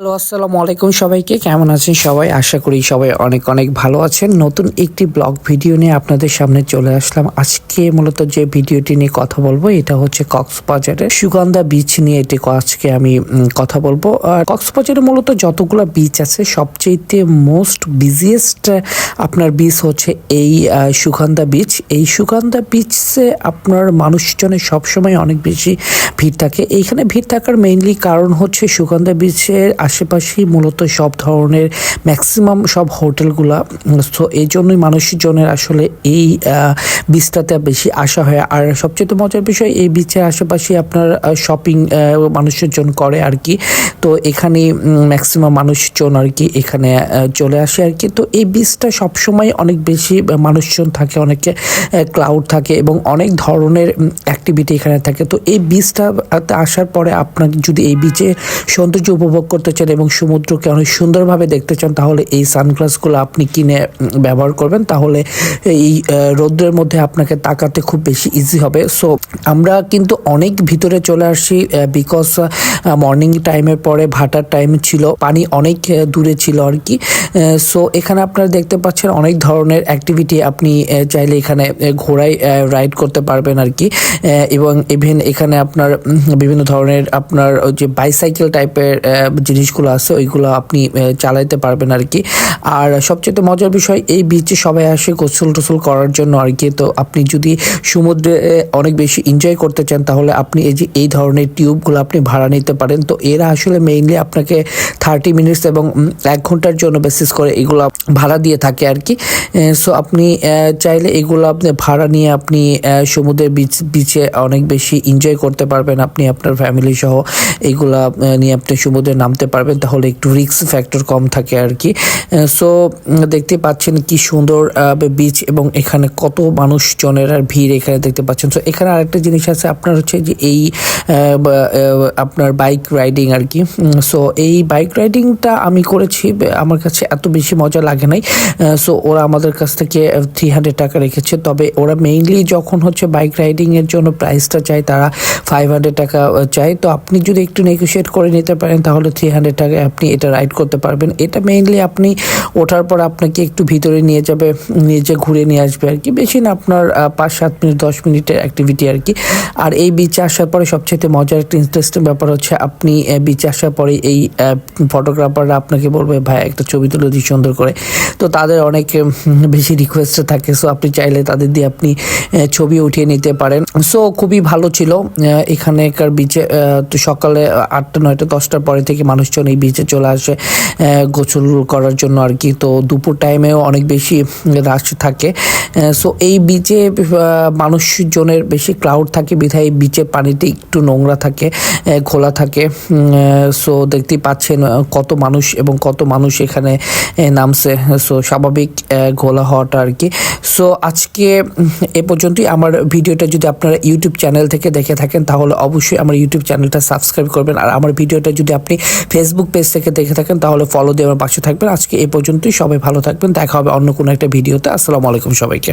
Hello, আসসালামু আলাইকুম সবাইকে। কেমন আছেন সবাই? আশা করি সবাই অনেক অনেক ভালো আছেন। নতুন একটি ব্লগ ভিডিও নিয়ে আপনাদের সামনে চলে আসলাম। আজকে মূলত যে ভিডিওটি নিয়ে কথা বলবো এটা হচ্ছে কক্সবাজারের সুগন্ধা বিচ নিয়ে। আজকে আমি কথা বলবো। আর কক্সবাজারে মূলত যতগুলো বিচ আছে সবচেয়ে মোস্ট বিজিয়েস্ট আপনার বিচ হচ্ছে এই সুগন্ধা বিচ। এই সুগন্ধা বিচে আপনার মানুষজনের সবসময় অনেক বেশি ভিড় থাকে। এইখানে ভিড় থাকার মেইনলি কারণ হচ্ছে সুগন্ধা বিচের আশেপাশেই মূলত সব ধরনের ম্যাক্সিমাম সব হোটেলগুলা। তো এই জন্যই মানুষজনের আসলে এই বিচটাতে বেশি আসা হয়। আর সবচেয়ে মজার বিষয় এই বিচের আশেপাশে আপনার শপিং মানুষজন করে আর কি। তো এখানে ম্যাক্সিমাম মানুষজন আর কি এখানে চলে আসে আর কি। তো এই বিচটা সবসময় অনেক বেশি মানুষজন থাকে, অনেকে ক্লাউড থাকে এবং অনেক ধরনের অ্যাক্টিভিটি এখানে থাকে। তো এই বিচটাতে আসার পরে আপনাকে যদি এই বিচে সৌন্দর্য উপভোগ করতে চান এবং সমুদ্রকে অনেক সুন্দরভাবে দেখতে চান তাহলে এই সানগ্লাসগুলো আপনি কিনে ব্যবহার করবেন। তাহলে এই রৌদ্রের মধ্যে আপনাকে তাকাতে খুব বেশি ইজি হবে। সো আমরা কিন্তু অনেক ভিতরে চলে আসি বিকজ মর্নিং টাইমের পরে ভাটার টাইম ছিল, পানি অনেক দূরে ছিল আর কি। সো এখানে আপনারা দেখতে পাচ্ছেন অনেক ধরনের অ্যাক্টিভিটি আপনি চাইলে এখানে ঘোড়ায় রাইড করতে পারবেন আর কি। এবং ইভেন এখানে আপনার বিভিন্ন ধরনের আপনার যে বাইসাইকেল টাইপের জিনিসগুলো আছে ওইগুলো আপনি চালাইতে পারবেন আর কি। আর সবচেয়ে মজার বিষয় এই বিচে সবাই আসে গোসল টোসল করার জন্য আর কি। তো আপনি যদি সমুদ্রে অনেক বেশি এনজয় করতে চান তাহলে আপনি এই ধরনের টিউবগুলো আপনি ভাড়া নিতে পারেন। তো এরা আসলে মেইনলি আপনাকে 30 মিনিটস এবং 1 ঘন্টার জন্য বেসিস করে এগুলো ভাড়া দিয়ে থাকে আর কি। সো আপনি চাইলে এগুলো আপনি ভাড়া নিয়ে আপনি সমুদ্রের বিচে অনেক বেশি এনজয় করতে পারবেন। আপনি আপনার ফ্যামিলি সহ এইগুলা নিয়ে আপনি সমুদ্রে নামতে পারবেন, তাহলে একটু রিস্ক ফ্যাক্টর কম থাকে আর কি। সো দেখতে পাচ্ছেন কি সুন্দর বিচ এবং এখানে কত মানুষজনের আর ভিড় এখানে দেখতে পাচ্ছেন। সো এখানে আরেকটা জিনিস আছে আপনার হচ্ছে যে এই আপনার বাইক রাইডিং আর কি। সো এই বাইক রাইডিংটা আমি করেছি, আমার কাছে এত বেশি মজা লাগে নাই। সো ওরা আমাদের কাছ থেকে 300 টাকা রেখেছে। তবে ওরা মেইনলি যখন হচ্ছে বাইক রাইডিংয়ের জন্য প্রাইসটা চায় তারা 500 টাকা চায়। তো আপনি যদি একটু নেগোশিয়েট করে নিতে পারেন তাহলে 300 টাকায় আপনি এটা রাইড করতে পারবেন। এটা মেইনলি আপনি ওঠার পর আপনাকে একটু ভিতরে নিয়ে যাবে, নিজে ঘুরে নিয়ে আসবে আর কি। বেশি না, আপনার 5-7 মিনিট 10 মিনিটের অ্যাক্টিভিটি আর কি। আর এই বিচে আসার পরে সবচেয়ে মজার একটা ইন্টারেস্টিং ব্যাপার হচ্ছে আপনি বিচে আসার পরে এই ফটোগ্রাফাররা আপনাকে বলবে ভাই একটা ছবি তুলে দিই সুন্দর করে। তো তাদের অনেক বেশি রিকোয়েস্ট থাকে। সো আপনি চাইলে তাদের দিয়ে আপনি ছবি উঠিয়ে নিতে পারেন। সো খুবই ভালো ছিল এখানেকার বিচে। তো সকালে 8টা 9টা 10টার পরে থেকে মানুষজন এই বিচে চলে আসে গোসল করার জন্য আর কি। তো দুপুর টাইমেও অনেক বেশি রাশ থাকে। সো এই বিচে মানুষজনের বেশি ক্রাউড থাকে বিধায় এই বিচের পানিতে একটু নোংরা থাকে, ঘোলা থাকে। সো দেখতেই পাচ্ছেন কত মানুষ এবং কত মানুষ এখানে নামছে। সো স্বাভাবিক ঘোলা হওয়াটা আর কি। সো আজকে এ পর্যন্তই। আমার ভিডিওটা যদি আপনারা ইউটিউব চ্যানেল থেকে দেখে থাকেন তাহলে অবশ্যই আমার ইউটিউব চ্যানেলটা সাবস্ক্রাইব করবেন। আর আমার ভিডিওটা যদি আপনি ফেসবুক পেজ থেকে দেখে থাকেন তাহলে ফলো দিয়ে আমার পাশে থাকবেন। আজকে এ পর্যন্তই। সবাই ভালো থাকবেন, দেখা হবে অন্য কোনো একটা ভিডিওতে। আসসালামু আলাইকুম সবাইকে।